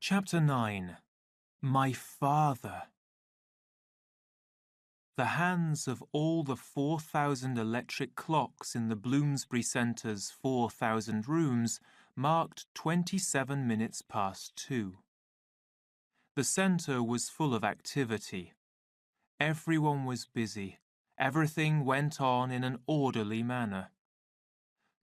Chapter 9. My Father. The hands of all the 4,000 electric clocks in the Bloomsbury Centre's 4,000 rooms marked 27 minutes past 2. The centre was full of activity. Everyone was busy. Everything went on in an orderly manner.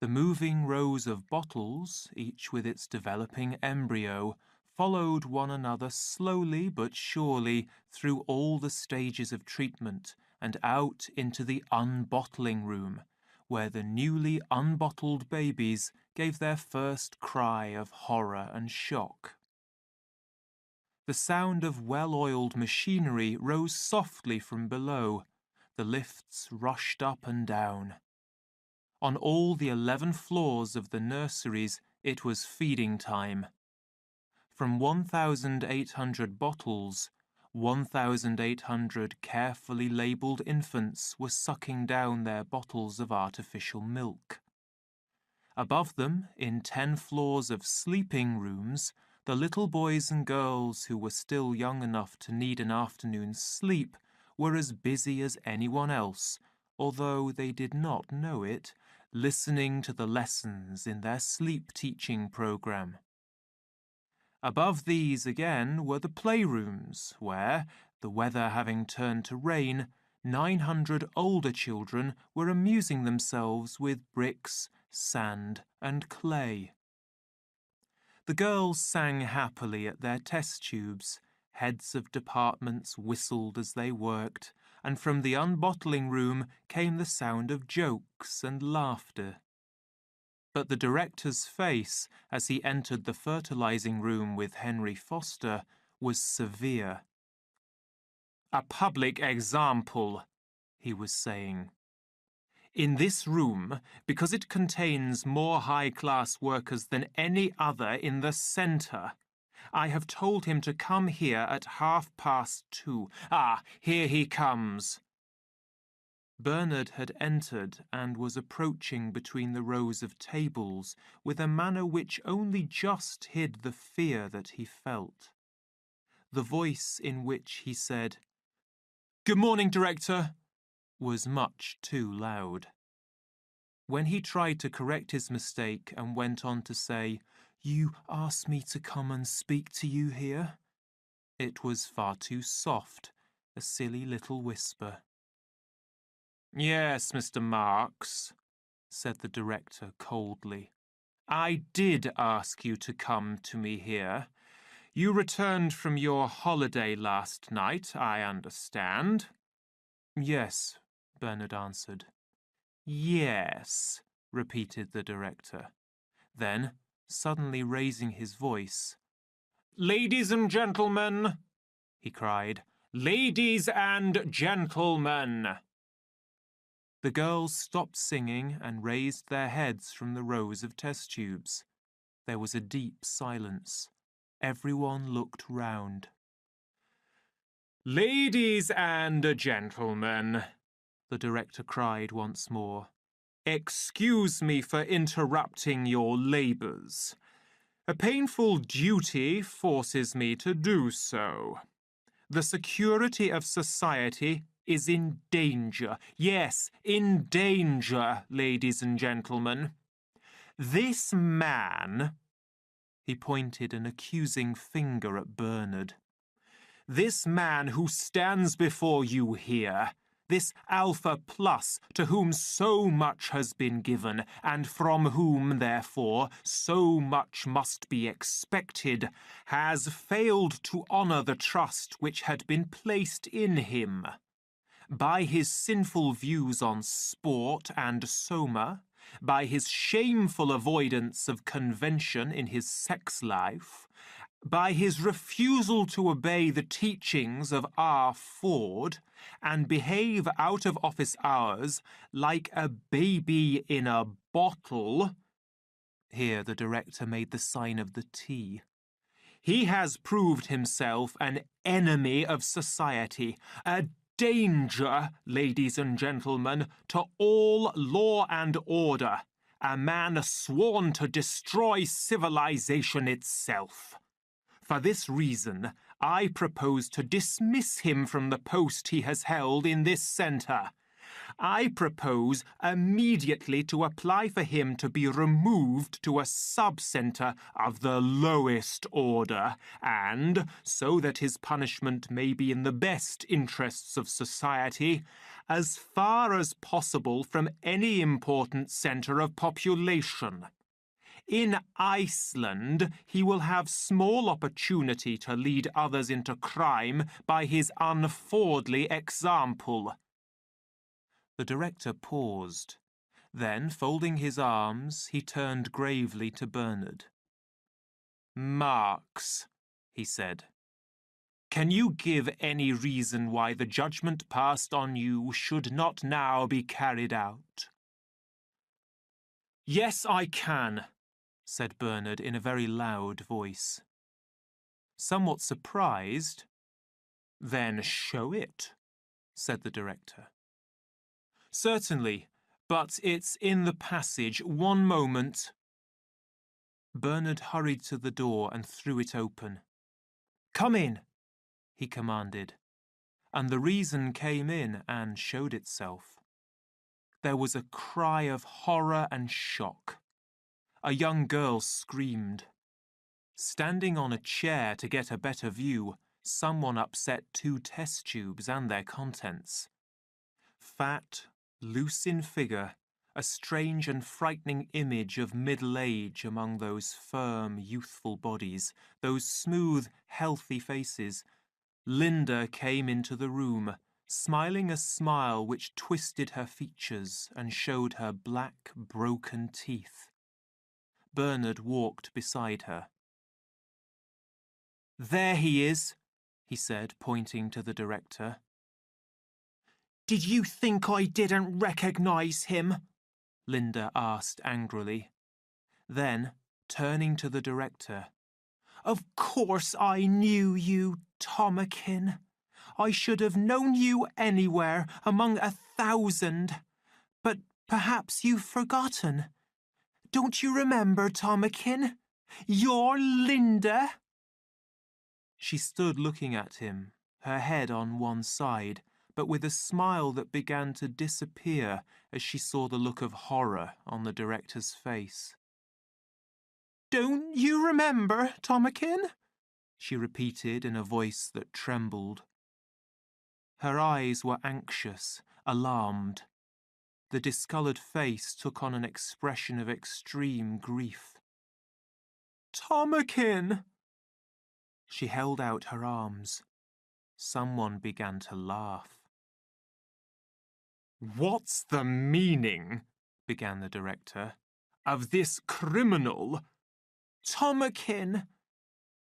The moving rows of bottles, each with its developing embryo, followed one another slowly but surely through all the stages of treatment and out into the unbottling room, where the newly unbottled babies gave their first cry of horror and shock. The sound of well-oiled machinery rose softly from below. The lifts rushed up and down. On all the 11 floors of the nurseries, it was feeding time. From 1,800 bottles, 1,800 carefully labelled infants were sucking down their bottles of artificial milk. Above them, in 10 floors of sleeping rooms, the little boys and girls who were still young enough to need an afternoon's sleep were as busy as anyone else, although they did not know it, listening to the lessons in their sleep-teaching program. Above these again were the playrooms, where, the weather having turned to rain, 900 older children were amusing themselves with bricks, sand, and clay. The girls sang happily at their test tubes. Heads of departments whistled as they worked, and from the unbottling room came the sound of jokes and laughter. But the director's face, as he entered the fertilizing room with Henry Foster, was severe. "A public example," he was saying. "In this room, because it contains more high-class workers than any other in the centre, I have told him to come here at 2:30. Ah, here he comes." Bernard had entered and was approaching between the rows of tables with a manner which only just hid the fear that he felt. The voice in which he said, "Good morning, Director," was much too loud. When he tried to correct his mistake and went on to say, "You asked me to come and speak to you here," it was far too soft, a silly little whisper. "Yes, Mr. Marks," said the director coldly. "I did ask you to come to me here. You returned from your holiday last night, I understand." "Yes," Bernard answered. "Yes," repeated the director. Then, suddenly raising his voice, "Ladies and gentlemen," he cried, "ladies and gentlemen." The girls stopped singing and raised their heads from the rows of test tubes. There was a deep silence. Everyone looked round. "Ladies and gentlemen," the director cried once more, "excuse me for interrupting your labours. A painful duty forces me to do so. The security of society is in danger. Yes, in danger, ladies and gentlemen. This man," he pointed an accusing finger at Bernard, "this man who stands before you here, this Alpha Plus to whom so much has been given and from whom, therefore, so much must be expected, has failed to honour the trust which had been placed in him. By his sinful views on sport and soma, by his shameful avoidance of convention in his sex life, by his refusal to obey the teachings of R. Ford and behave out of office hours like a baby in a bottle," here the director made the sign of the T, "he has proved himself an enemy of society, a danger, ladies and gentlemen, to all law and order, a man sworn to destroy civilization itself. For this reason, I propose to dismiss him from the post he has held in this centre. I propose immediately to apply for him to be removed to a sub-centre of the lowest order, and, so that his punishment may be in the best interests of society, as far as possible from any important centre of population. In Iceland, he will have small opportunity to lead others into crime by his unforwardly example. The director paused. Then, folding his arms, he turned gravely to Bernard. "Marx," he said, "can you give any reason why the judgment passed on you should not now be carried out?" "Yes, I can," said Bernard in a very loud voice. Somewhat surprised, "Then show it," said the director. "Certainly, but it's in the passage. One moment." Bernard hurried to the door and threw it open. "Come in," he commanded, and the reason came in and showed itself. There was a cry of horror and shock. A young girl screamed. Standing on a chair to get a better view, someone upset 2 test tubes and their contents. Fat, loose in figure, a strange and frightening image of middle age among those firm, youthful bodies, those smooth, healthy faces, Linda came into the room, smiling a smile which twisted her features and showed her black, broken teeth. Bernard walked beside her. "There he is," he said, pointing to the director. "Did you think I didn't recognize him?" Linda asked angrily. Then, turning to the director, "Of course I knew you, Tomakin. I should have known you anywhere among 1,000. But perhaps you've forgotten. Don't you remember, Tomakin? You're Linda." She stood looking at him, her head on one side, but with a smile that began to disappear as she saw the look of horror on the director's face. "Don't you remember, Tomakin?" she repeated in a voice that trembled. Her eyes were anxious, alarmed. The discoloured face took on an expression of extreme grief. "Tomakin!" She held out her arms. Someone began to laugh. "What's the meaning," began the director, "of this criminal?" "Tomakin!"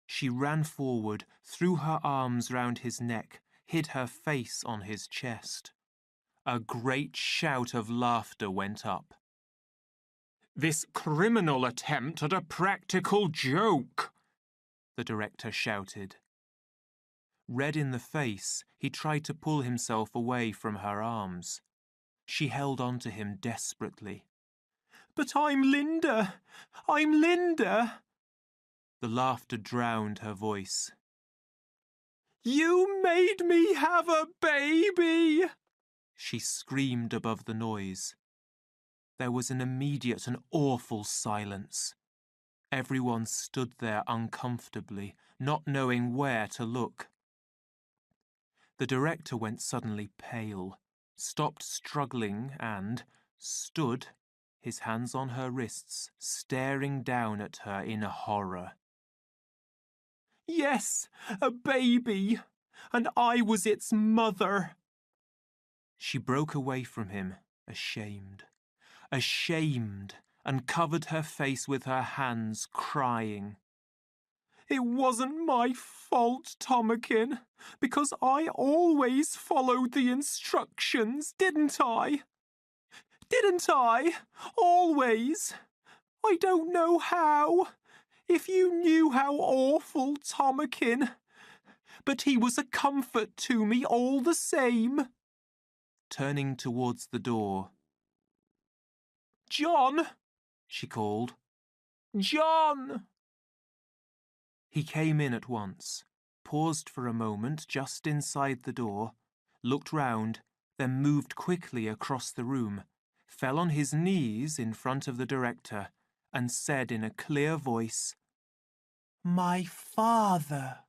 She ran forward, threw her arms round his neck, hid her face on his chest. A great shout of laughter went up. "This criminal attempt at a practical joke!" the director shouted. Red in the face, he tried to pull himself away from her arms. She held on to him desperately. "But I'm Linda! I'm Linda!" The laughter drowned her voice. "You made me have a baby!" she screamed above the noise. There was an immediate and awful silence. Everyone stood there uncomfortably, not knowing where to look. The director went suddenly pale, stopped struggling and stood, his hands on her wrists, staring down at her in horror. "Yes, a baby, and I was its mother." She broke away from him, ashamed, and covered her face with her hands, crying. "It wasn't my fault, Tomakin, because I always followed the instructions, didn't I? Didn't I? Always? I don't know how. If you knew how awful, Tomakin. But he was a comfort to me all the same." Turning towards the door. "John!" she called. "John!" He came in at once, paused for a moment just inside the door, looked round, then moved quickly across the room, fell on his knees in front of the director, and said in a clear voice, "My father."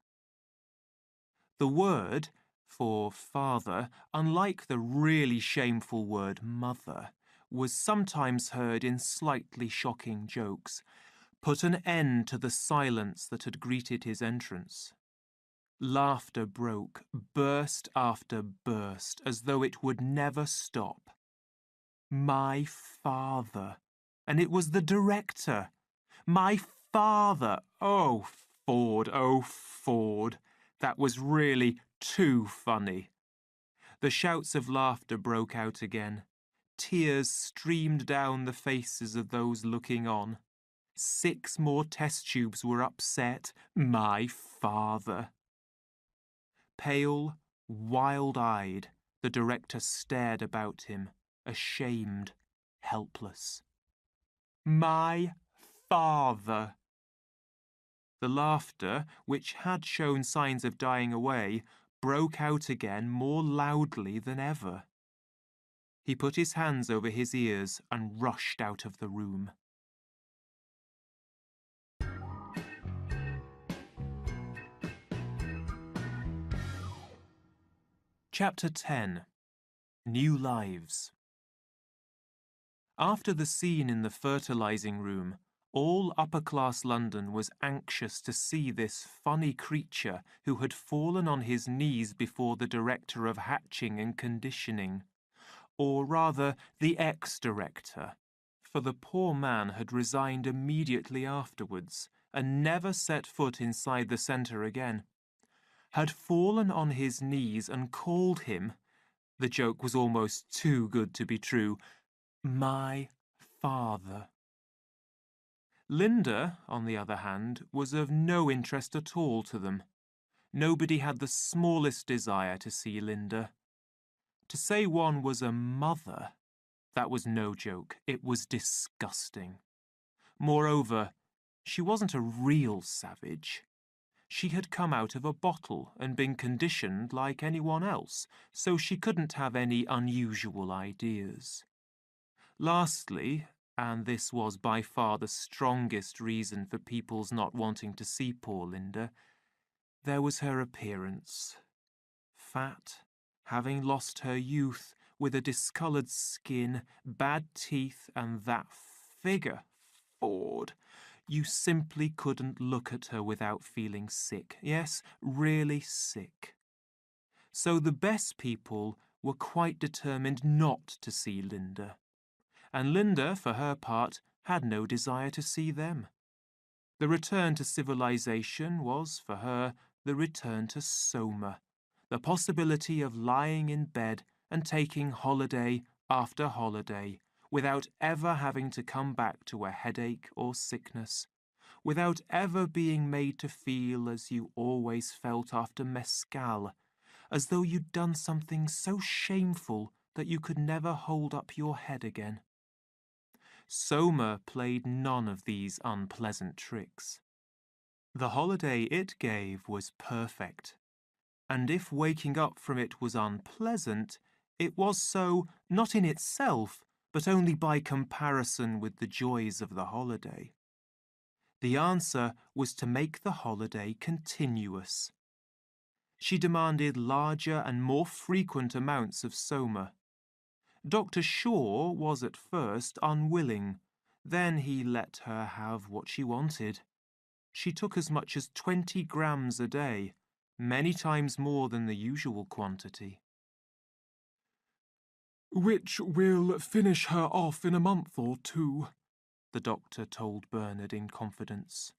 The word for father, unlike the really shameful word mother, was sometimes heard in slightly shocking jokes, put an end to the silence that had greeted his entrance. Laughter broke, burst after burst, as though it would never stop. My father. And it was the director. My father. Oh, Ford, oh, Ford. That was really too funny. The shouts of laughter broke out again. Tears streamed down the faces of those looking on. 6 more test tubes were upset. My father. Pale, wild-eyed, the director stared about him, ashamed, helpless. My father. The laughter, which had shown signs of dying away, broke out again more loudly than ever. He put his hands over his ears and rushed out of the room. Chapter 10. New Lives. After the scene in the fertilizing room, all upper-class London was anxious to see this funny creature who had fallen on his knees before the director of hatching and conditioning, or rather the ex-director, for the poor man had resigned immediately afterwards and never set foot inside the centre again. Had fallen on his knees and called him, the joke was almost too good to be true, my father. Linda, on the other hand, was of no interest at all to them. Nobody had the smallest desire to see Linda. To say one was a mother, that was no joke. It was disgusting. Moreover, she wasn't a real savage. She had come out of a bottle and been conditioned like anyone else, so she couldn't have any unusual ideas. Lastly, and this was by far the strongest reason for people's not wanting to see poor Linda, there was her appearance. Fat, having lost her youth, with a discoloured skin, bad teeth, and that figure, Ford. You simply couldn't look at her without feeling sick. Yes, really sick. So the best people were quite determined not to see Linda. And Linda, for her part, had no desire to see them. The return to civilization was, for her, the return to Soma, the possibility of lying in bed and taking holiday after holiday, without ever having to come back to a headache or sickness, without ever being made to feel as you always felt after mescal, as though you'd done something so shameful that you could never hold up your head again. Soma played none of these unpleasant tricks. The holiday it gave was perfect, and if waking up from it was unpleasant, it was so not in itself, but only by comparison with the joys of the holiday. The answer was to make the holiday continuous. She demanded larger and more frequent amounts of Soma. Dr. Shaw was at first unwilling. Then he let her have what she wanted. She took as much as 20 grams a day, many times more than the usual quantity. "Which will finish her off in a month or 2, the doctor told Bernard in confidence.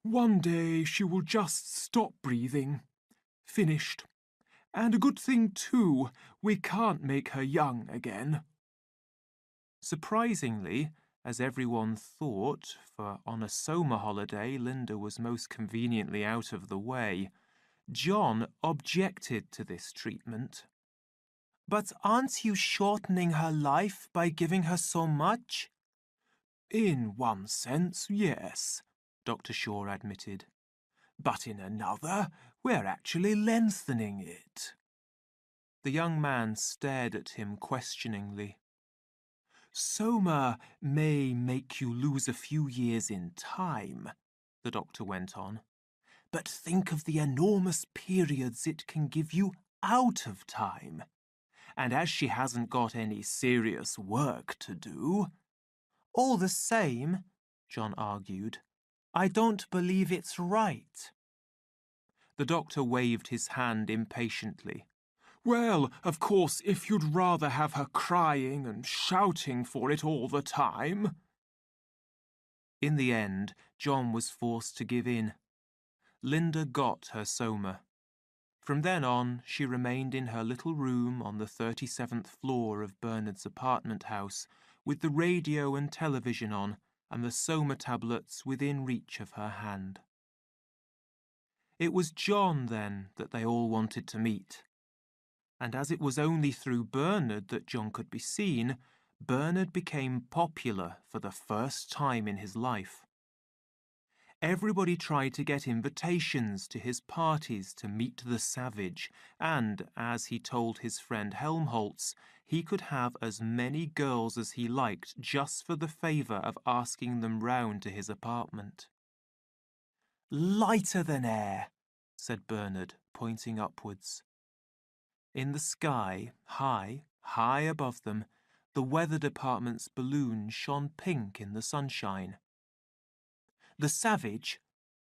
"One day she will just stop breathing. Finished. And a good thing, too, we can't make her young again." Surprisingly, as everyone thought, for on a Soma holiday Linda was most conveniently out of the way, John objected to this treatment. "But aren't you shortening her life by giving her so much?" "In one sense, yes," Dr. Shaw admitted. but in another we're actually lengthening it." The young man stared at him questioningly. "Soma may make you lose a few years in time," the doctor went on, "but think of the enormous periods it can give you out of time. And as she hasn't got any serious work to do—" "All the same," John argued, "I don't believe it's right." The doctor waved his hand impatiently. "Well, of course, if you'd rather have her crying and shouting for it all the time—" In the end, John was forced to give in. Linda got her Soma. From then on, she remained in her little room on the 37th floor of Bernard's apartment house, with the radio and television on, and the Soma tablets within reach of her hand. It was John, then, that they all wanted to meet. And as it was only through Bernard that John could be seen, Bernard became popular for the first time in his life. Everybody tried to get invitations to his parties to meet the savage, and, as he told his friend Helmholtz, he could have as many girls as he liked just for the favour of asking them round to his apartment. "Lighter than air," said Bernard, pointing upwards. In the sky, high, high above them, the weather department's balloon shone pink in the sunshine. "The savage,"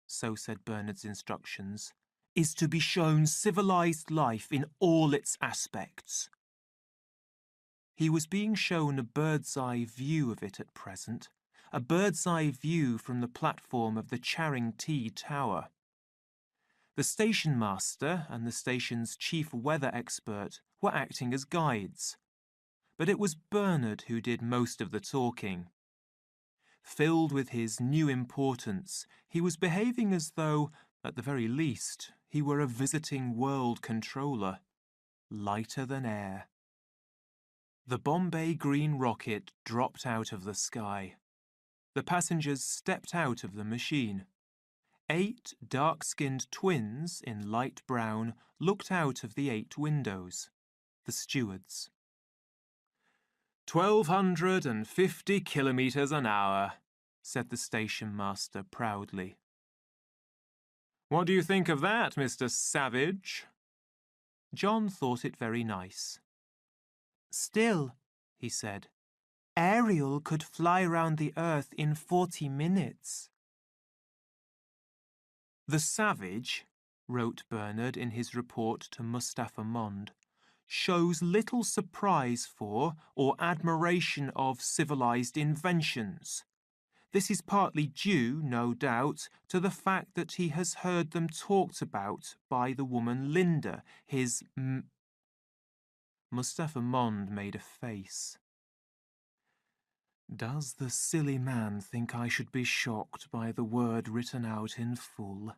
so said Bernard's instructions, "is to be shown civilized life in all its aspects." He was being shown a bird's-eye view of it at present, a bird's-eye view from the platform of the Charing T Tower. The station master and the station's chief weather expert were acting as guides, but it was Bernard who did most of the talking. Filled with his new importance, he was behaving as though, at the very least, he were a visiting world controller, lighter than air. The Bombay green rocket dropped out of the sky. The passengers stepped out of the machine. 8 dark-skinned twins in light brown looked out of the 8 windows, the stewards. 1,250 kilometres an hour, said the station master proudly. "What do you think of that, Mr. Savage?" John thought it very nice. "Still," he said, "Ariel could fly round the earth in 40 minutes. "The savage," wrote Bernard in his report to Mustapha Mond, "shows little surprise for or admiration of civilized inventions. This is partly due, no doubt, to the fact that he has heard them talked about by the woman Linda, his Mustapha Mond made a face. Does the silly man think I should be shocked by the word written out in full?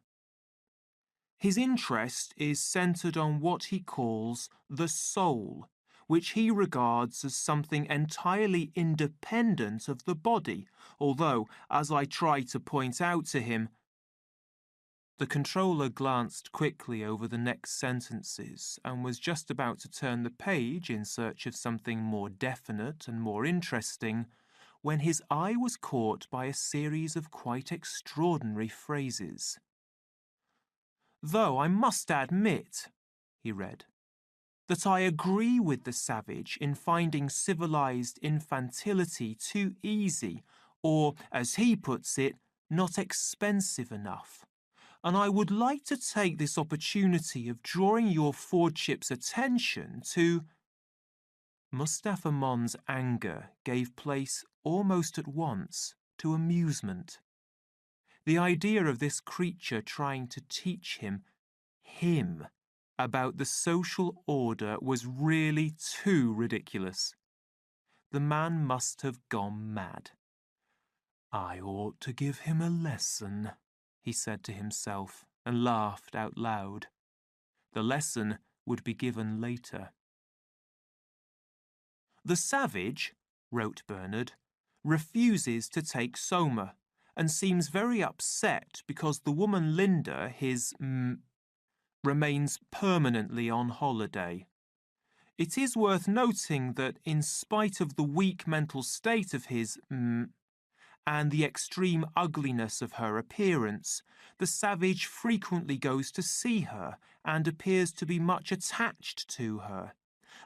His interest is centred on what he calls the soul, which he regards as something entirely independent of the body, although, as I tried to point out to him—" The controller glanced quickly over the next sentences and was just about to turn the page in search of something more definite and more interesting when his eye was caught by a series of quite extraordinary phrases. "Though I must admit," he read, "that I agree with the savage in finding civilized infantility too easy, or, as he puts it, not expensive enough. And I would like to take this opportunity of drawing your Fordship's attention to—" Mustapha Mond's anger gave place almost at once to amusement. The idea of this creature trying to teach him about the social order was really too ridiculous. The man must have gone mad. "I ought to give him a lesson," he said to himself, and laughed out loud. The lesson would be given later. "The savage," wrote Bernard, "refuses to take Soma, and seems very upset because the woman Linda, his remains permanently on holiday. It is worth noting that in spite of the weak mental state of his and the extreme ugliness of her appearance, the savage frequently goes to see her and appears to be much attached to her.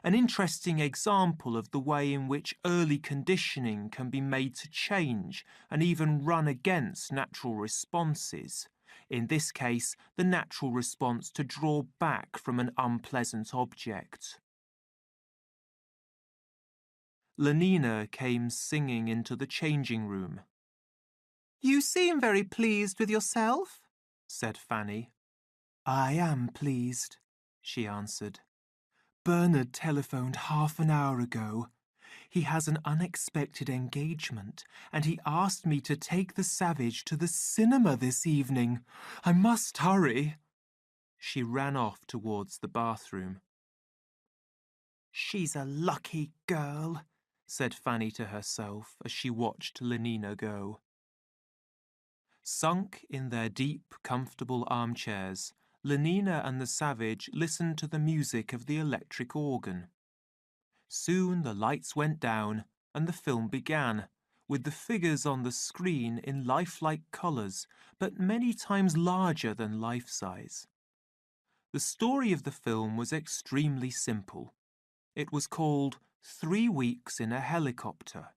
An interesting example of the way in which early conditioning can be made to change and even run against natural responses. In this case, the natural response to draw back from an unpleasant object. Lenina came singing into the changing room. "You seem very pleased with yourself," said Fanny. "I am pleased," she answered. "Bernard telephoned half an hour ago. He has an unexpected engagement, and he asked me to take the savage to the cinema this evening. I must hurry." She ran off towards the bathroom. "She's a lucky girl," said Fanny to herself as she watched Lenina go. Sunk in their deep, comfortable armchairs, Lenina and the savage listened to the music of the electric organ. Soon the lights went down and the film began, with the figures on the screen in lifelike colours, but many times larger than life-size. The story of the film was extremely simple. It was called 3 Weeks in a Helicopter.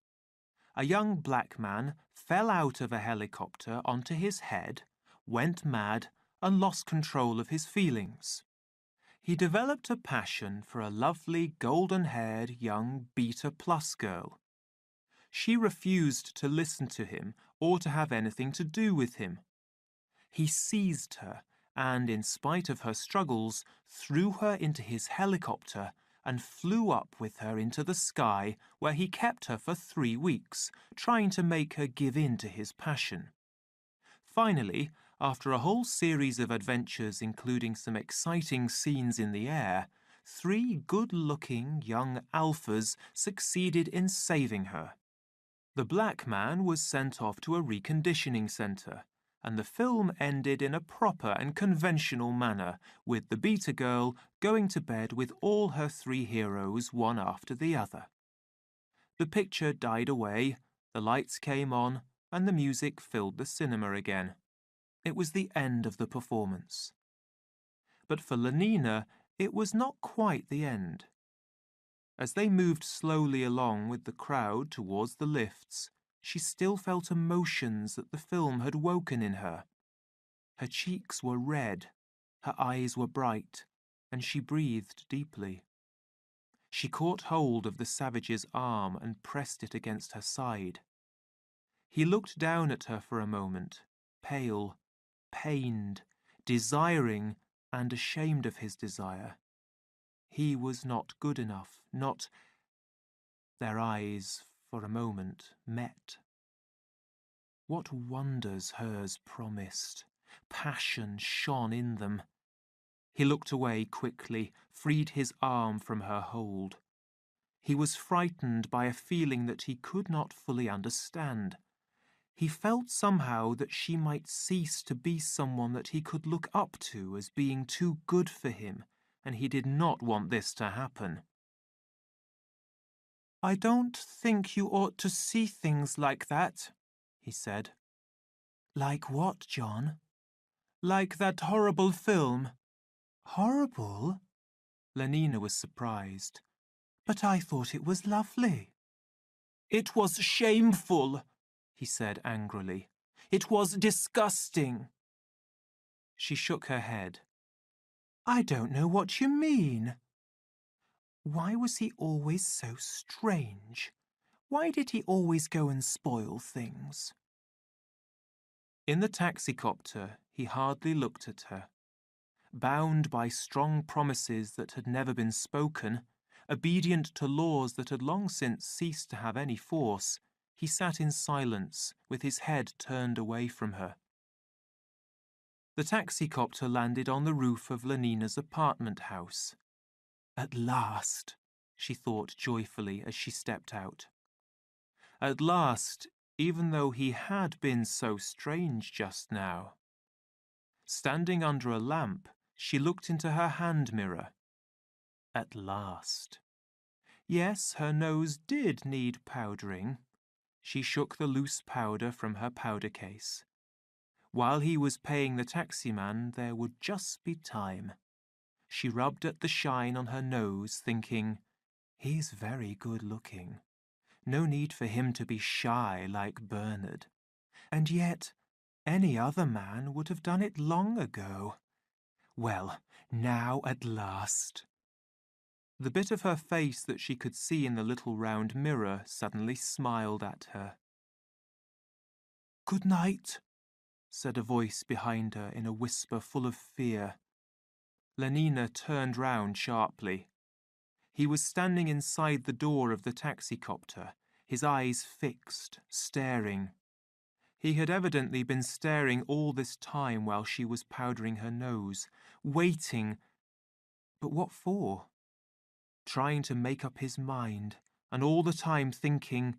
A young black man fell out of a helicopter onto his head, went mad, and lost control of his feelings. He developed a passion for a lovely golden-haired young beta-plus girl. She refused to listen to him or to have anything to do with him. He seized her and, in spite of her struggles, threw her into his helicopter and flew up with her into the sky, where he kept her for 3 weeks, trying to make her give in to his passion. Finally, after a whole series of adventures including some exciting scenes in the air, 3 good-looking young alphas succeeded in saving her. The black man was sent off to a reconditioning centre, and the film ended in a proper and conventional manner, with the beta girl going to bed with all her 3 heroes one after the other. The picture died away, the lights came on, and the music filled the cinema again. It was the end of the performance. But for Lenina, it was not quite the end. As they moved slowly along with the crowd towards the lifts, she still felt emotions that the film had woken in her. Her cheeks were red, her eyes were bright, and she breathed deeply. She caught hold of the savage's arm and pressed it against her side. He looked down at her for a moment, pale, pained, desiring, and ashamed of his desire. He was not good enough, not... Their eyes, for a moment, met. What wonders hers promised! Passion shone in them. He looked away quickly, freed his arm from her hold. He was frightened by a feeling that he could not fully understand. He felt somehow that she might cease to be someone that he could look up to as being too good for him, and he did not want this to happen. "I don't think you ought to see things like that," he said. "Like what, John?" "Like that horrible film." "Horrible?" Lenina was surprised. "But I thought it was lovely." "It was shameful," he said angrily. "It was disgusting." She shook her head. "I don't know what you mean." Why was he always so strange? Why did he always go and spoil things? In the taxicopter, he hardly looked at her. Bound by strong promises that had never been spoken, obedient to laws that had long since ceased to have any force, he sat in silence, with his head turned away from her. The taxicopter landed on the roof of Lenina's apartment house. At last, she thought joyfully as she stepped out. At last, even though he had been so strange just now. Standing under a lamp, she looked into her hand mirror. At last. Yes, her nose did need powdering. She shook the loose powder from her powder case. While he was paying the taximan, there would just be time. She rubbed at the shine on her nose, thinking, "He's very good-looking. No need for him to be shy like Bernard. And yet, any other man would have done it long ago. Well, now at last." The bit of her face that she could see in the little round mirror suddenly smiled at her. "Good night," said a voice behind her in a whisper full of fear. Lenina turned round sharply. He was standing inside the door of the taxicopter, his eyes fixed, staring. He had evidently been staring all this time while she was powdering her nose, waiting. But what for? Trying to make up his mind, and all the time thinking.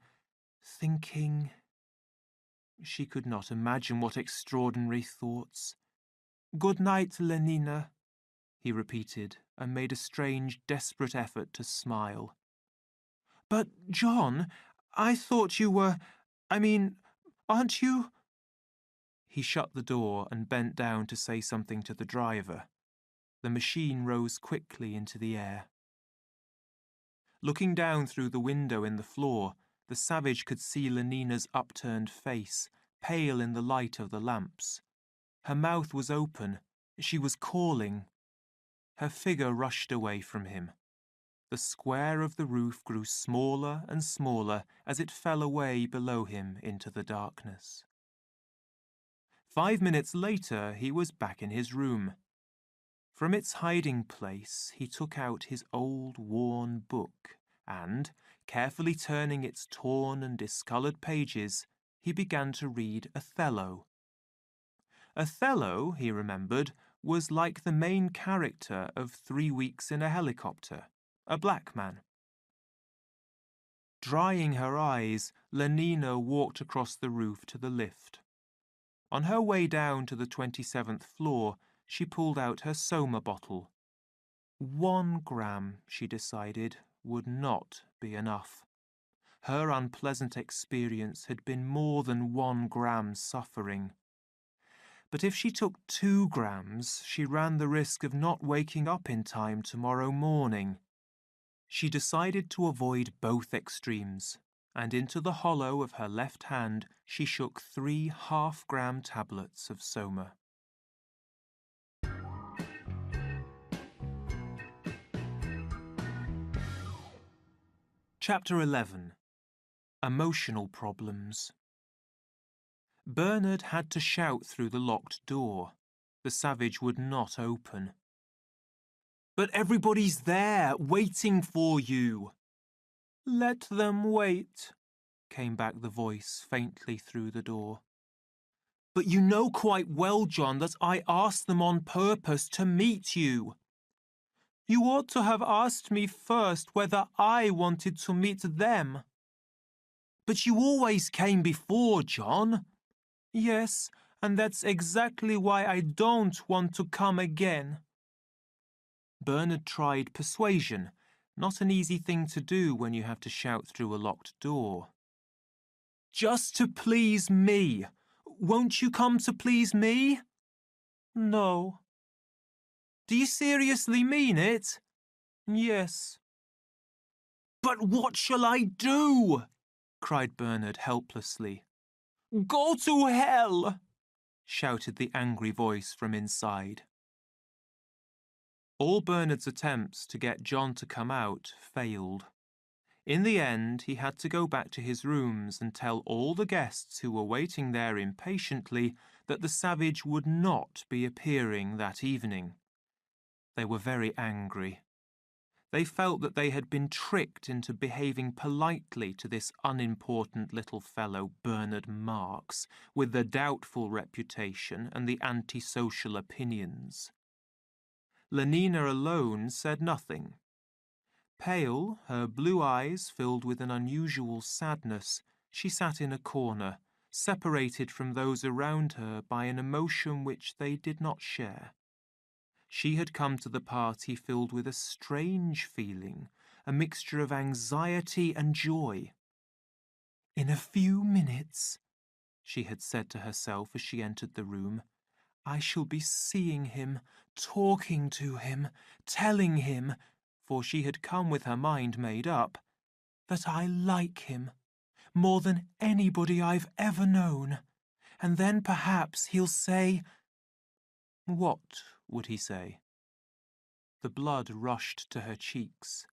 She could not imagine what extraordinary thoughts. "Good night, Lenina," he repeated, and made a strange, desperate effort to smile. "But, John, I thought you were... aren't you?" He shut the door and bent down to say something to the driver. The machine rose quickly into the air. Looking down through the window in the floor, the savage could see Lenina's upturned face, pale in the light of the lamps. Her mouth was open. She was calling. Her figure rushed away from him. The square of the roof grew smaller and smaller as it fell away below him into the darkness. 5 minutes later, he was back in his room. From its hiding place, he took out his old, worn book and, carefully turning its torn and discoloured pages, he began to read Othello. Othello, he remembered, was like the main character of 3 Weeks in a Helicopter, a black man. Drying her eyes, Lenina walked across the roof to the lift. On her way down to the 27th floor, she pulled out her Soma bottle. 1 gram, she decided, would not be enough. Her unpleasant experience had been more than 1 gram suffering. But if she took 2 grams, she ran the risk of not waking up in time tomorrow morning. She decided to avoid both extremes, and into the hollow of her left hand she shook 3 half-gram tablets of Soma. Chapter 11. Emotional Problems. Bernard had to shout through the locked door. The savage would not open. "But everybody's there, waiting for you." "Let them wait," came back the voice faintly through the door. "But you know quite well, John, that I asked them on purpose to meet you." "You ought to have asked me first whether I wanted to meet them." "But you always came before, John." "Yes, and that's exactly why I don't want to come again." Bernard tried persuasion, not an easy thing to do when you have to shout through a locked door. "Just to please me. Won't you come to please me?" "No." "Do you seriously mean it?" "Yes." "But what shall I do?" cried Bernard helplessly. "Go to hell!" shouted the angry voice from inside. All Bernard's attempts to get John to come out failed. In the end, he had to go back to his rooms and tell all the guests who were waiting there impatiently that the savage would not be appearing that evening. They were very angry. They felt that they had been tricked into behaving politely to this unimportant little fellow, Bernard Marks, with the doubtful reputation and the antisocial opinions. Lenina alone said nothing. Pale, her blue eyes filled with an unusual sadness, She sat in a corner, separated from those around her by an emotion which they did not share. She had come to the party filled with a strange feeling, a mixture of anxiety and joy. "In a few minutes," she had said to herself as she entered the room, "I shall be seeing him, talking to him, telling him," for she had come with her mind made up, "that I like him more than anybody I've ever known. And then perhaps he'll say—" What would he say? The blood rushed to her cheeks.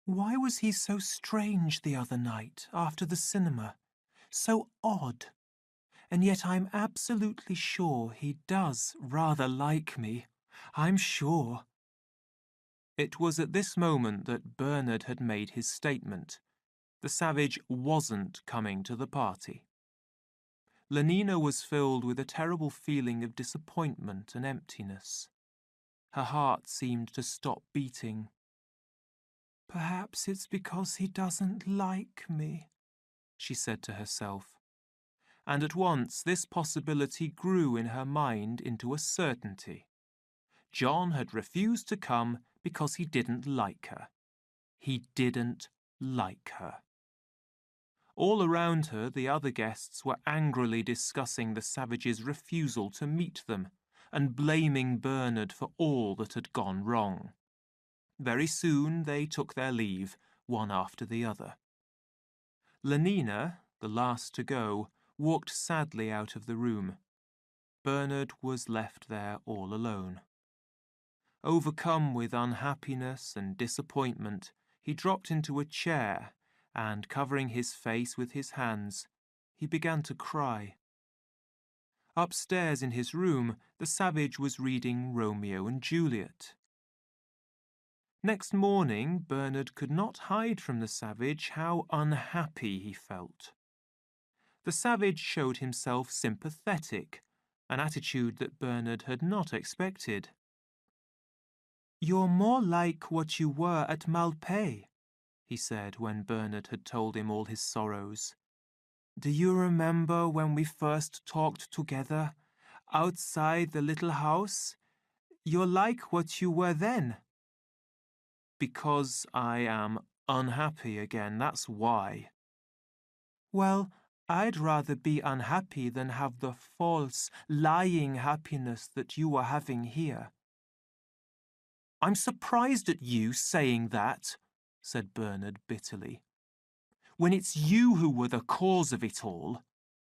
Why was he so strange the other night after the cinema? So odd. And yet I'm absolutely sure he does rather like me. I'm sure. It was at this moment that Bernard had made his statement. The savage wasn't coming to the party. Lenina was filled with a terrible feeling of disappointment and emptiness. Her heart seemed to stop beating. "Perhaps it's because he doesn't like me," she said to herself. And at once this possibility grew in her mind into a certainty. John had refused to come because he didn't like her. He didn't like her. All around her, the other guests were angrily discussing the savage's refusal to meet them and blaming Bernard for all that had gone wrong. Very soon they took their leave, one after the other. Lenina, the last to go, walked sadly out of the room. Bernard was left there all alone. Overcome with unhappiness and disappointment, he dropped into a chair and, covering his face with his hands, he began to cry. Upstairs in his room, the savage was reading Romeo and Juliet. Next morning, Bernard could not hide from the savage how unhappy he felt. The savage showed himself sympathetic, an attitude that Bernard had not expected. "You're more like what you were at Malpais," he said when Bernard had told him all his sorrows. "Do you remember when we first talked together, outside the little house? You're like what you were then." "Because I am unhappy again, that's why." "Well, I'd rather be unhappy than have the false, lying happiness that you were having here." "I'm surprised at you saying that," said Bernard bitterly, "when it's you who were the cause of it all,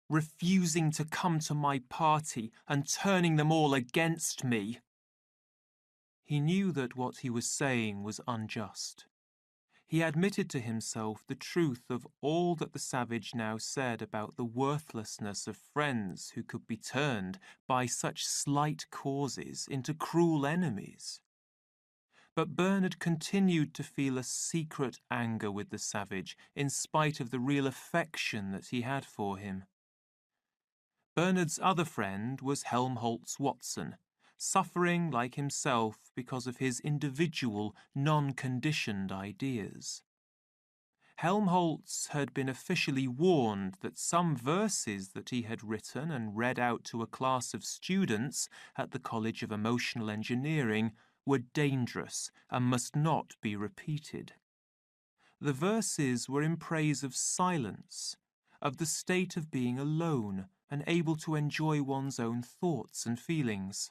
refusing to come to my party and turning them all against me." He knew that what he was saying was unjust. He admitted to himself the truth of all that the savage now said about the worthlessness of friends who could be turned by such slight causes into cruel enemies. But Bernard continued to feel a secret anger with the savage in spite of the real affection that he had for him. Bernard's other friend was Helmholtz Watson, suffering like himself because of his individual, non-conditioned ideas. Helmholtz had been officially warned that some verses that he had written and read out to a class of students at the College of Emotional Engineering were dangerous and must not be repeated. The verses were in praise of silence, of the state of being alone and able to enjoy one's own thoughts and feelings.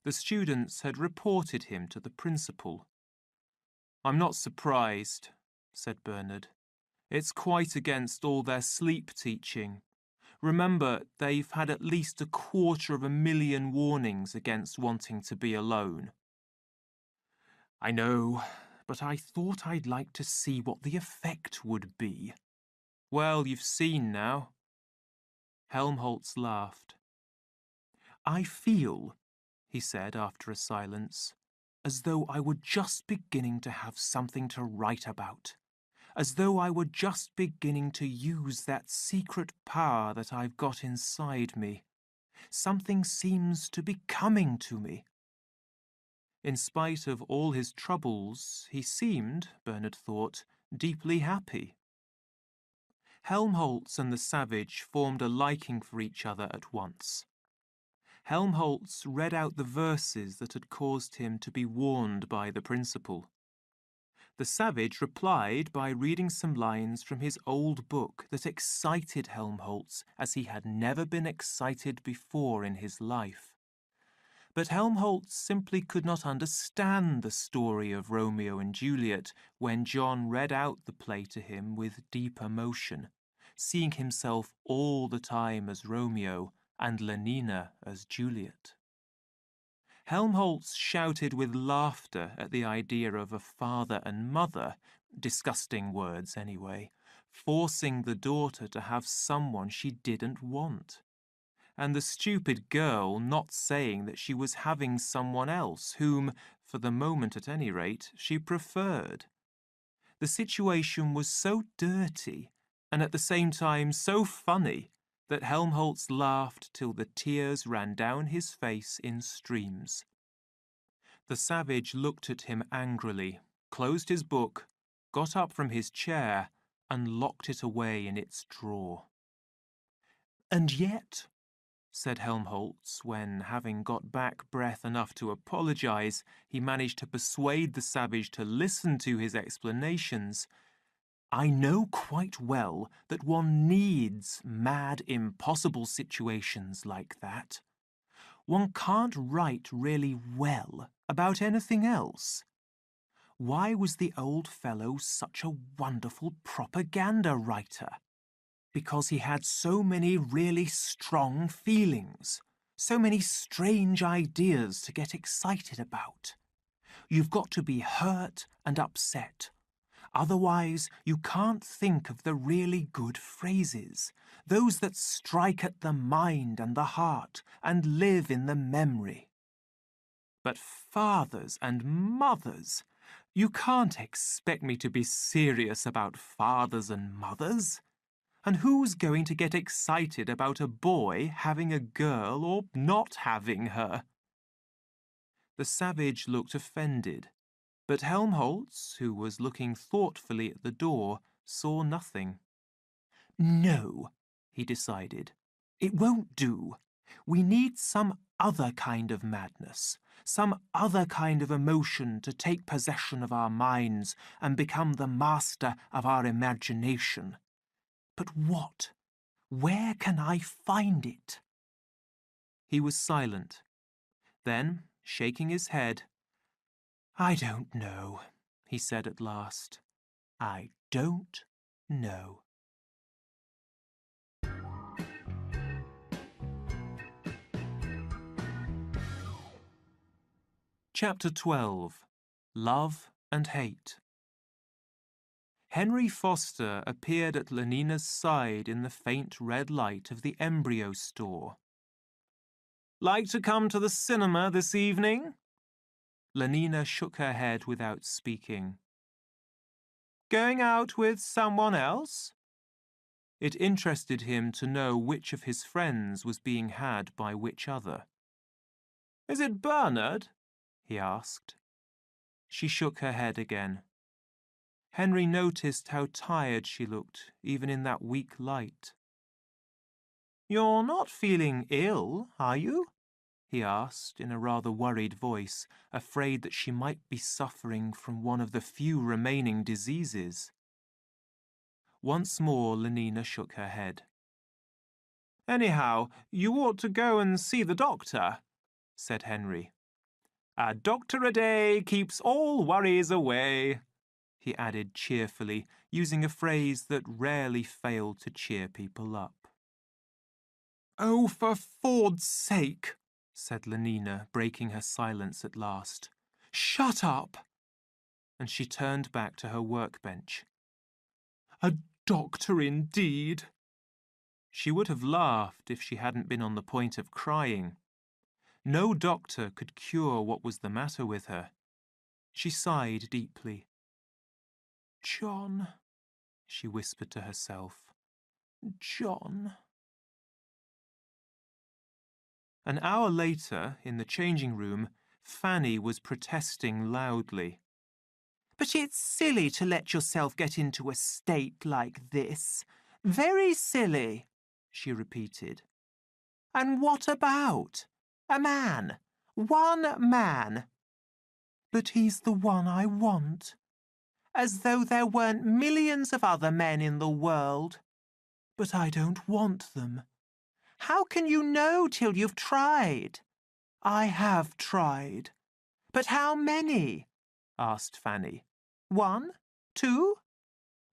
The students had reported him to the principal. "I'm not surprised," said Bernard. "It's quite against all their sleep teaching. Remember, they've had at least 250,000 warnings against wanting to be alone." "I know, but I thought I'd like to see what the effect would be." "Well, you've seen now." Helmholtz laughed. "I feel," he said after a silence, "as though I were just beginning to have something to write about. As though I were just beginning to use that secret power that I've got inside me. Something seems to be coming to me." In spite of all his troubles, he seemed, Bernard thought, deeply happy. Helmholtz and the savage formed a liking for each other at once. Helmholtz read out the verses that had caused him to be warned by the principal. The savage replied by reading some lines from his old book that excited Helmholtz as he had never been excited before in his life. But Helmholtz simply could not understand the story of Romeo and Juliet when John read out the play to him with deep emotion, seeing himself all the time as Romeo and Lenina as Juliet. Helmholtz shouted with laughter at the idea of a father and mother, disgusting words anyway, forcing the daughter to have someone she didn't want, and the stupid girl not saying that she was having someone else whom, for the moment at any rate, she preferred. The situation was so dirty and at the same time so funny that Helmholtz laughed till the tears ran down his face in streams. The savage looked at him angrily, closed his book, got up from his chair, and locked it away in its drawer. "And yet," said Helmholtz, when, having got back breath enough to apologize, he managed to persuade the savage to listen to his explanations, "I know quite well that one needs mad, impossible situations like that. One can't write really well about anything else. Why was the old fellow such a wonderful propaganda writer? Because he had so many really strong feelings, so many strange ideas to get excited about. You've got to be hurt and upset. Otherwise, you can't think of the really good phrases, those that strike at the mind and the heart and live in the memory. But fathers and mothers, you can't expect me to be serious about fathers and mothers. And who's going to get excited about a boy having a girl or not having her?" The savage looked offended, but Helmholtz, who was looking thoughtfully at the door, saw nothing. "No," he decided, "it won't do. We need some other kind of madness, some other kind of emotion to take possession of our minds and become the master of our imagination. But what? Where can I find it?" He was silent. Then, shaking his head, "I don't know," he said at last. "I don't know." Chapter 12. Love and Hate. Henry Foster appeared at Lenina's side in the faint red light of the embryo store. "Like to come to the cinema this evening?" Lenina shook her head without speaking. "Going out with someone else?" It interested him to know which of his friends was being had by which other. "Is it Bernard?" he asked. She shook her head again. Henry noticed how tired she looked, even in that weak light. "You're not feeling ill, are you?" he asked in a rather worried voice, afraid that she might be suffering from one of the few remaining diseases. Once more Lenina shook her head. "Anyhow, you ought to go and see the doctor," said Henry. "A doctor a day keeps all worries away," he added cheerfully, using a phrase that rarely failed to cheer people up. "Oh, for Ford's sake," said Lenina, breaking her silence at last. "Shut up!" And she turned back to her workbench. "A doctor indeed!" She would have laughed if she hadn't been on the point of crying. No doctor could cure what was the matter with her. She sighed deeply. "John," she whispered to herself. "John." An hour later, in the changing room, Fanny was protesting loudly. "But it's silly to let yourself get into a state like this. Very silly, she repeated. And what about? A man. One man. But he's the one I want. As though there weren't millions of other men in the world. But I don't want them. How can you know till you've tried? I have tried. But how many? Asked Fanny. 1? 2?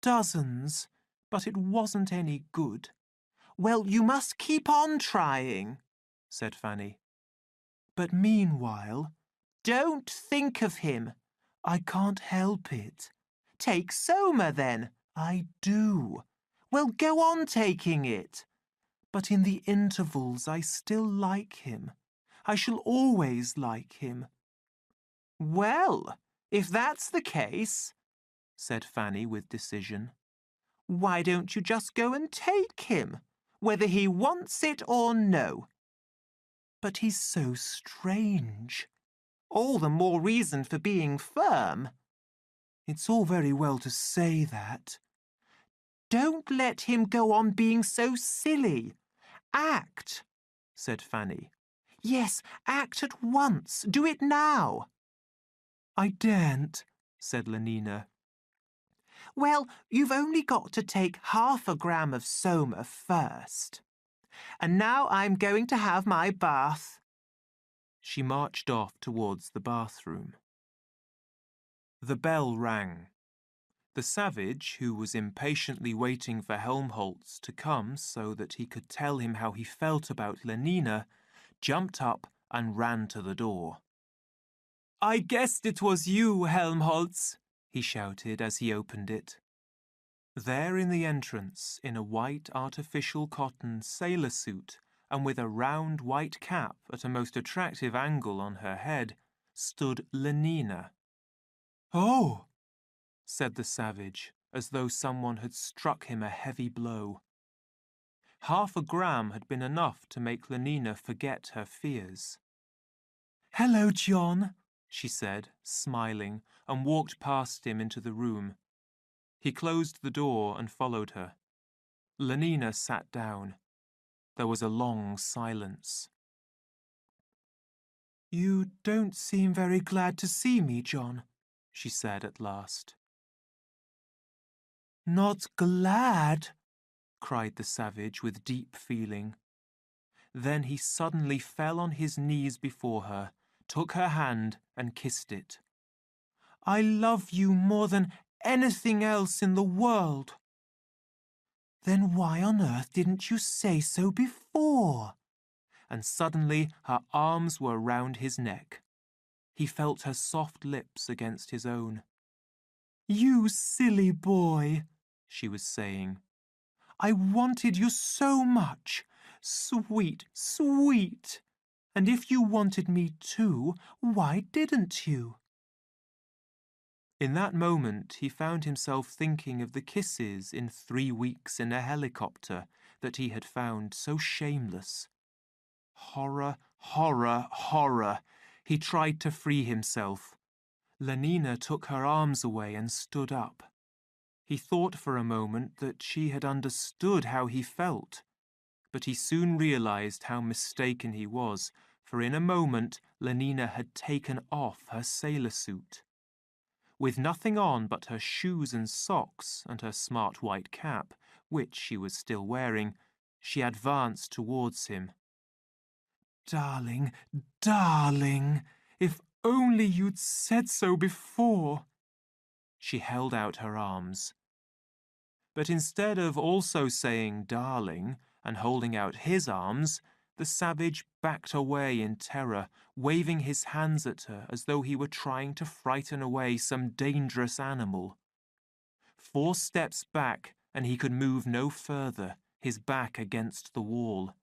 Dozens. But it wasn't any good. Well, you must keep on trying, said Fanny. But meanwhile, don't think of him. I can't help it. Take Soma, then. I do. Well, go on taking it. But in the intervals, I still like him. I shall always like him. Well, if that's the case, said Fanny with decision, why don't you just go and take him, whether he wants it or no? But he's so strange. All the more reason for being firm. It's all very well to say that. Don't let him go on being so silly. Act, said Fanny. Yes, act at once. Do it now. I daren't, said Lenina. Well, you've only got to take 1/2 gram of Soma first. And now I'm going to have my bath. She marched off towards the bathroom. The bell rang. The savage, who was impatiently waiting for Helmholtz to come so that he could tell him how he felt about Lenina, jumped up and ran to the door. I guessed it was you, Helmholtz, he shouted as he opened it. There in the entrance, in a white artificial cotton sailor suit and with a round white cap at a most attractive angle on her head, stood Lenina. Oh, said the savage, as though someone had struck him a heavy blow. 1/2 gram had been enough to make Lenina forget her fears. Hello, John, she said, smiling, and walked past him into the room. He closed the door and followed her. Lenina sat down. There was a long silence. You don't seem very glad to see me, John, she said at last. Not glad, cried the savage with deep feeling. Then he suddenly fell on his knees before her, took her hand and kissed it. I love you more than anything else in the world. Then why on earth didn't you say so before? And suddenly her arms were round his neck. He felt her soft lips against his own. You silly boy, she was saying. I wanted you so much. Sweet, sweet. And if you wanted me too, why didn't you? In that moment, he found himself thinking of the kisses in 3 weeks in a helicopter that he had found so shameless. Horror, horror, horror. He tried to free himself. Lenina took her arms away and stood up. He thought for a moment that she had understood how he felt, but he soon realized how mistaken he was, for in a moment Lenina had taken off her sailor suit. With nothing on but her shoes and socks and her smart white cap, which she was still wearing, she advanced towards him. Darling, darling, if only you'd said so before. She held out her arms. But instead of also saying darling and holding out his arms, the savage backed away in terror, waving his hands at her as though he were trying to frighten away some dangerous animal. 4 steps back, and he could move no further, his back against the wall.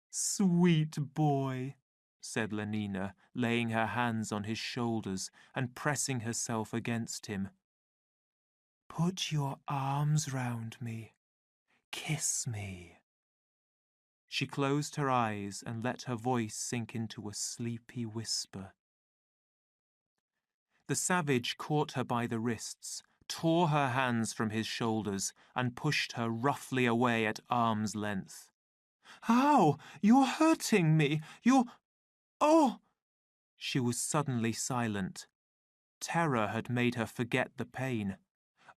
Sweet boy, said Lenina, laying her hands on his shoulders and pressing herself against him. Put your arms round me. Kiss me. She closed her eyes and let her voice sink into a sleepy whisper. The savage caught her by the wrists, tore her hands from his shoulders and pushed her roughly away at arm's length. "Ow! You're hurting me! Oh!" She was suddenly silent. Terror had made her forget the pain.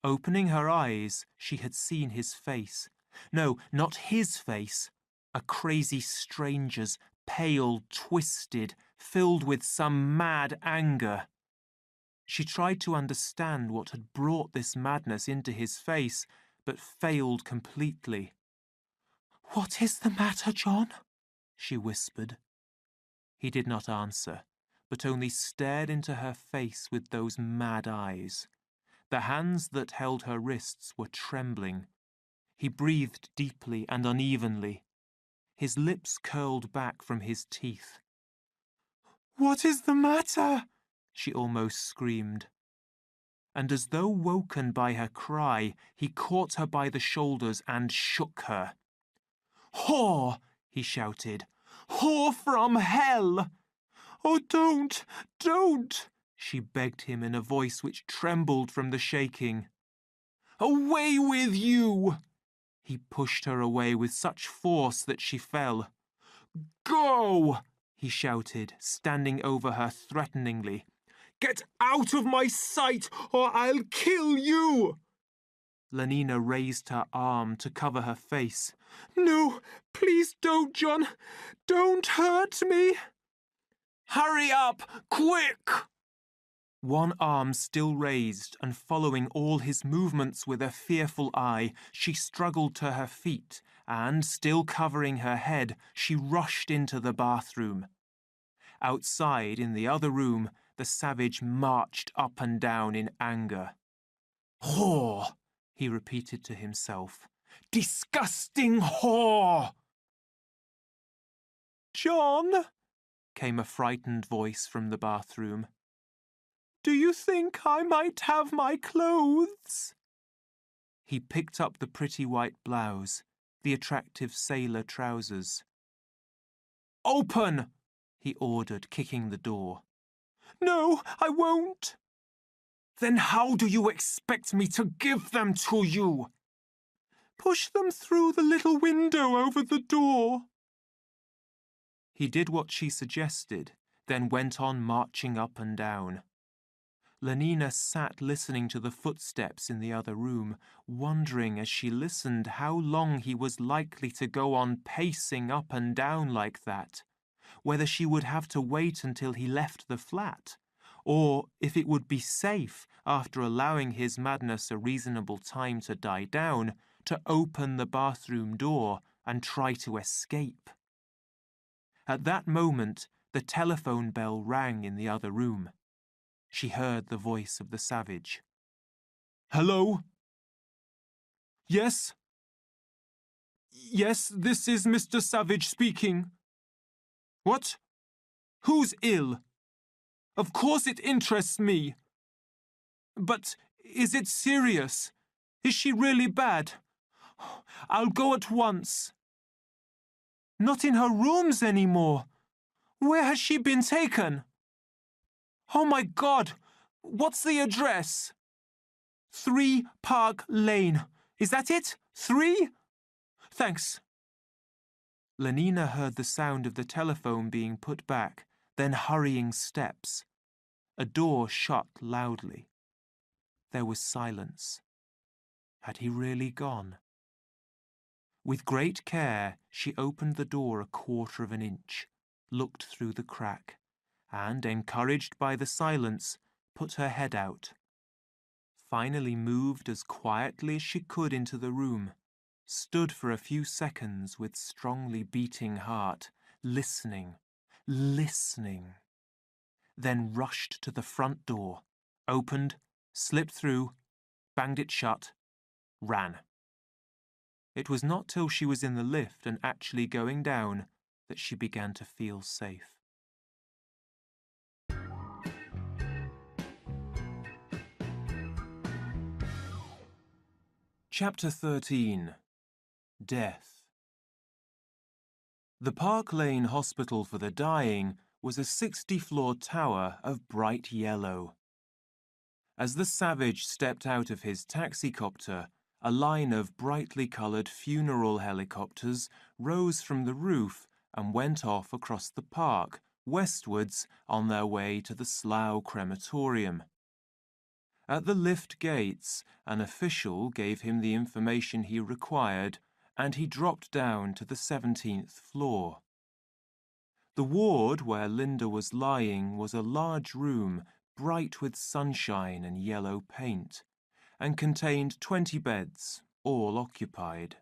Opening her eyes, she had seen his face. No, not his face. A crazy stranger's, pale, twisted, filled with some mad anger. She tried to understand what had brought this madness into his face, but failed completely. "What is the matter, John?" she whispered. He did not answer, but only stared into her face with those mad eyes. The hands that held her wrists were trembling. He breathed deeply and unevenly. His lips curled back from his teeth. "What is the matter?" she almost screamed. And as though woken by her cry, he caught her by the shoulders and shook her. "Whore!" he shouted. "Whore from hell!" "Oh, don't!" she begged him in a voice which trembled from the shaking. "Away with you!" He pushed her away with such force that she fell. "Go!" he shouted, standing over her threateningly. "Get out of my sight, or I'll kill you!" Lenina raised her arm to cover her face. "No, please don't, John. Don't hurt me." "Hurry up, quick!" One arm still raised and following all his movements with a fearful eye, she struggled to her feet and, still covering her head, she rushed into the bathroom. Outside, in the other room, the savage marched up and down in anger. "Whore!" he repeated to himself. "Disgusting whore!" "John!" came a frightened voice from the bathroom. "Do you think I might have my clothes?" He picked up the pretty white blouse, the attractive sailor trousers. "Open!" he ordered, kicking the door. "No, I won't." "Then how do you expect me to give them to you?" "Push them through the little window over the door." He did what she suggested, then went on marching up and down. Lenina sat listening to the footsteps in the other room, wondering as she listened how long he was likely to go on pacing up and down like that, whether she would have to wait until he left the flat, or if it would be safe, after allowing his madness a reasonable time to die down, to open the bathroom door and try to escape. At that moment, the telephone bell rang in the other room. She heard the voice of the savage. "Hello? Yes? Yes, this is Mr. Savage speaking. What? Who's ill? Of course it interests me. But is it serious? Is she really bad? I'll go at once." "Not in her rooms anymore. Where has she been taken?" "Oh my God! What's the address?" 3 Park Lane. Is that it? 3? Thanks. Lenina heard the sound of the telephone being put back, then hurrying steps. A door shut loudly. There was silence. Had he really gone? With great care, she opened the door a quarter of an inch, looked through the crack, and, encouraged by the silence, put her head out. Finally moved as quietly as she could into the room, stood for a few seconds with strongly beating heart, listening, then rushed to the front door, opened, slipped through, banged it shut, ran. It was not till she was in the lift and actually going down that she began to feel safe. Chapter 13. Death. The Park Lane Hospital for the Dying was a 60-floor tower of bright yellow. As the savage stepped out of his taxicopter, a line of brightly coloured funeral helicopters rose from the roof and went off across the park, westwards on their way to the Slough crematorium. At the lift gates, an official gave him the information he required, and he dropped down to the 17th floor. The ward where Linda was lying was a large room, bright with sunshine and yellow paint, and contained 20 beds, all occupied.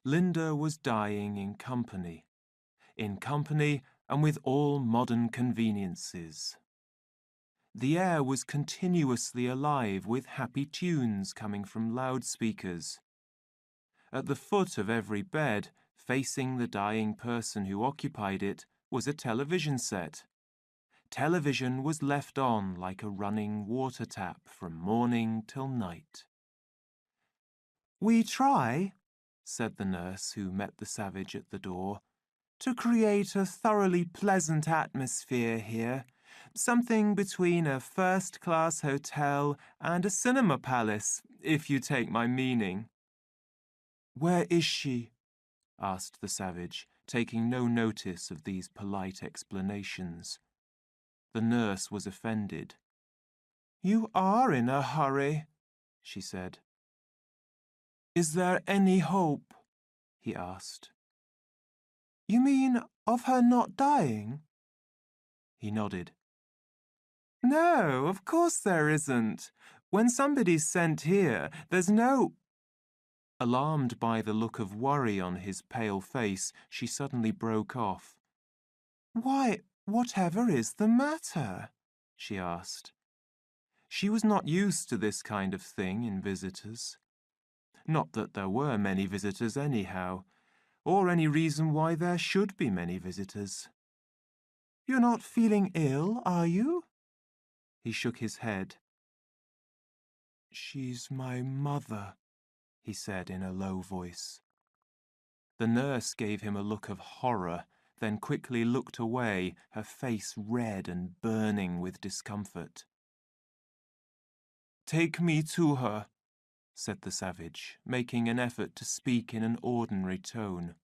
Linda was dying in company and with all modern conveniences. The air was continuously alive with happy tunes coming from loudspeakers. At the foot of every bed, facing the dying person who occupied it, was a television set. Television was left on like a running water tap from morning till night. "We try," said the nurse who met the savage at the door, "to create a thoroughly pleasant atmosphere here, something between a first-class hotel and a cinema palace, if you take my meaning." "Where is she?" asked the savage, taking no notice of these polite explanations. The nurse was offended. "You are in a hurry," she said. "Is there any hope?" he asked. "You mean of her not dying?" He nodded. "No, of course there isn't. When somebody's sent here, there's no—" Alarmed by the look of worry on his pale face, she suddenly broke off. "Why, whatever is the matter?" she asked. She was not used to this kind of thing in visitors. Not that there were many visitors anyhow, or any reason why there should be many visitors. "You're not feeling ill, are you?" He shook his head. "She's my mother," he said in a low voice. The nurse gave him a look of horror, then quickly looked away, her face red and burning with discomfort. "Take me to her," said the savage, making an effort to speak in an ordinary tone.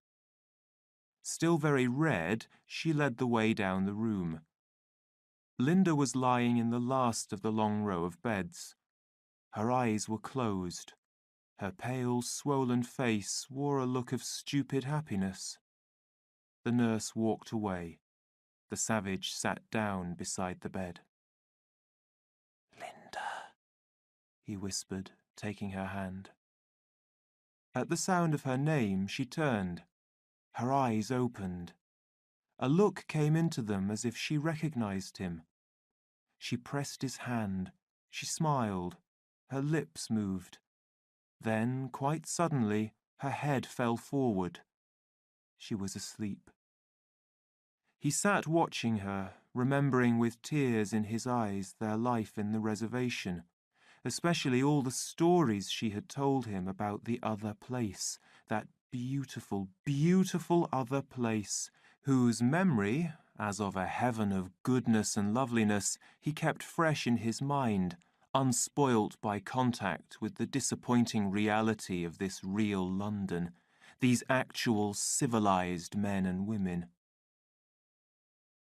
Still very red, she led the way down the room. Linda was lying in the last of the long row of beds. Her eyes were closed. Her pale, swollen face wore a look of stupid happiness. The nurse walked away. The savage sat down beside the bed. "Linda," he whispered, taking her hand. At the sound of her name, she turned. Her eyes opened. A look came into them as if she recognized him. She pressed his hand. She smiled. Her lips moved. Then, quite suddenly, her head fell forward. She was asleep. He sat watching her, remembering with tears in his eyes their life in the reservation, especially all the stories she had told him about the other place, that beautiful, beautiful other place, whose memory, as of a heaven of goodness and loveliness, he kept fresh in his mind, unspoilt by contact with the disappointing reality of this real London, these actual civilized men and women.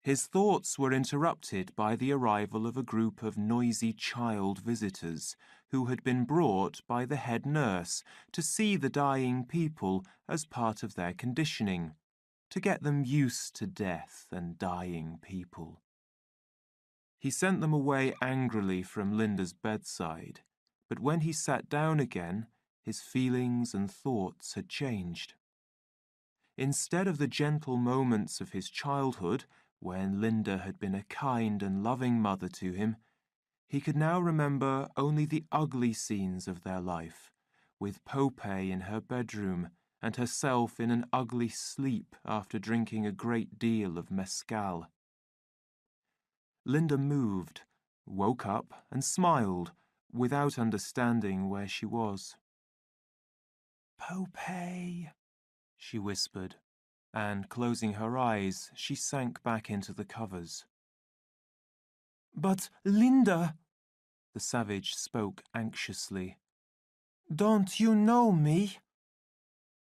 His thoughts were interrupted by the arrival of a group of noisy child visitors who had been brought by the head nurse to see the dying people as part of their conditioning, to get them used to death and dying people. He sent them away angrily from Linda's bedside, but when he sat down again, his feelings and thoughts had changed. Instead of the gentle moments of his childhood, when Linda had been a kind and loving mother to him, he could now remember only the ugly scenes of their life, with Pope in her bedroom and herself in an ugly sleep after drinking a great deal of mescal. Linda moved, woke up and smiled, without understanding where she was. "Pope," she whispered, and, closing her eyes, she sank back into the covers. "But, Linda," The savage spoke anxiously. "Don't you know me?"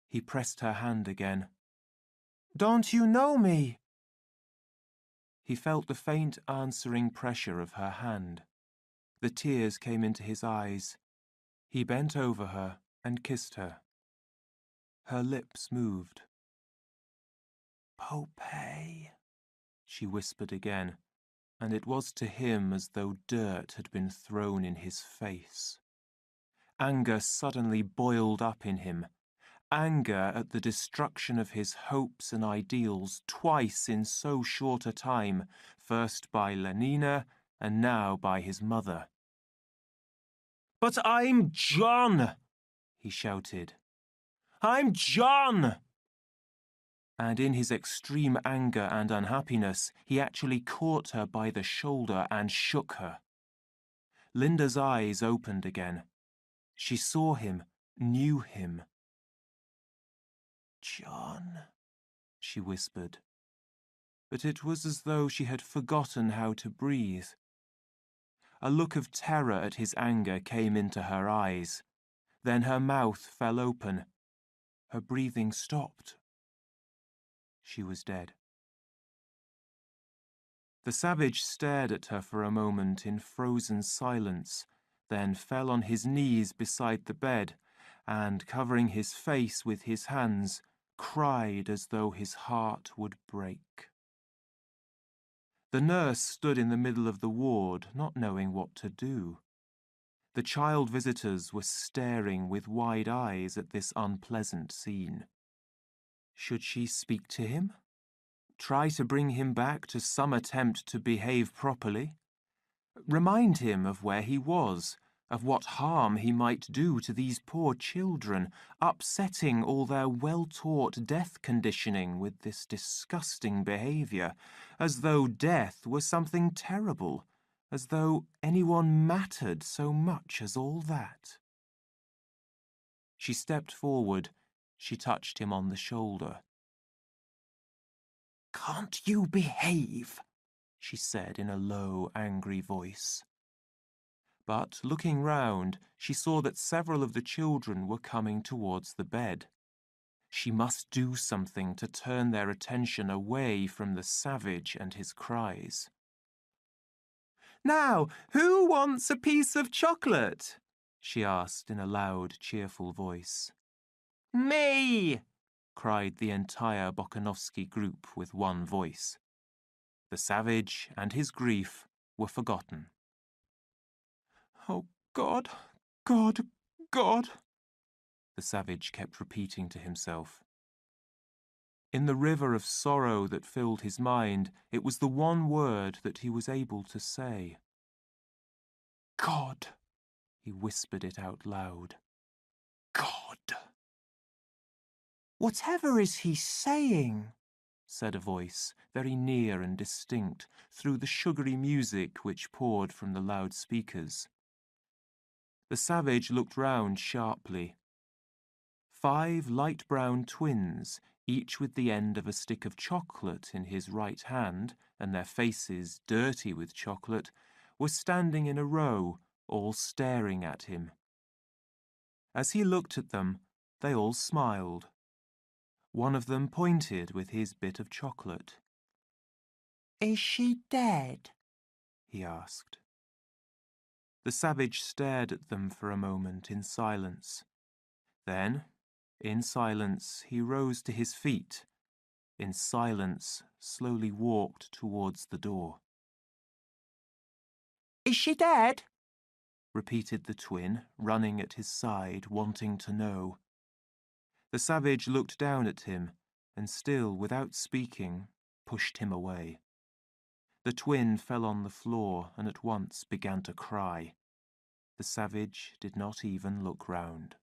He pressed her hand again. "Don't you know me?" He felt the faint answering pressure of her hand. The tears came into his eyes. He bent over her and kissed her. Her lips moved. "Popeye," she whispered again, and it was to him as though dirt had been thrown in his face. Anger suddenly boiled up in him. Anger at the destruction of his hopes and ideals twice in so short a time, first by Lenina and now by his mother. "But I'm John!" he shouted. "I'm John!" And in his extreme anger and unhappiness, he actually caught her by the shoulder and shook her. Linda's eyes opened again. She saw him, knew him. "John," she whispered. But it was as though she had forgotten how to breathe. A look of terror at his anger came into her eyes. Then her mouth fell open. Her breathing stopped. She was dead. The savage stared at her for a moment in frozen silence, then fell on his knees beside the bed, and, covering his face with his hands, cried as though his heart would break. The nurse stood in the middle of the ward, not knowing what to do. The child visitors were staring with wide eyes at this unpleasant scene. Should she speak to him? Try to bring him back to some attempt to behave properly? Remind him of where he was, of what harm he might do to these poor children, upsetting all their well-taught death conditioning with this disgusting behavior, as though death was something terrible, as though anyone mattered so much as all that. She stepped forward. She touched him on the shoulder. "Can't you behave?" she said in a low, angry voice. But, looking round, she saw that several of the children were coming towards the bed. She must do something to turn their attention away from the savage and his cries. "Now, who wants a piece of chocolate?" she asked in a loud, cheerful voice. "Me!" cried the entire Bokanovsky group with one voice. The savage and his grief were forgotten. "Oh, God, God, God," the savage kept repeating to himself. In the river of sorrow that filled his mind, it was the one word that he was able to say. "God," he whispered it out loud. "God." "Whatever is he saying?" said a voice, very near and distinct, through the sugary music which poured from the loudspeakers. The savage looked round sharply. 5 light brown twins, each with the end of a stick of chocolate in his right hand, and their faces dirty with chocolate, were standing in a row, all staring at him. As he looked at them, they all smiled. One of them pointed with his bit of chocolate. "Is she dead?" he asked. The savage stared at them for a moment in silence. Then, in silence, he rose to his feet. In silence, slowly walked towards the door. "Is she dead?" repeated the twin, running at his side, wanting to know. The savage looked down at him, and still, without speaking, pushed him away. The twin fell on the floor and at once began to cry. The savage did not even look round.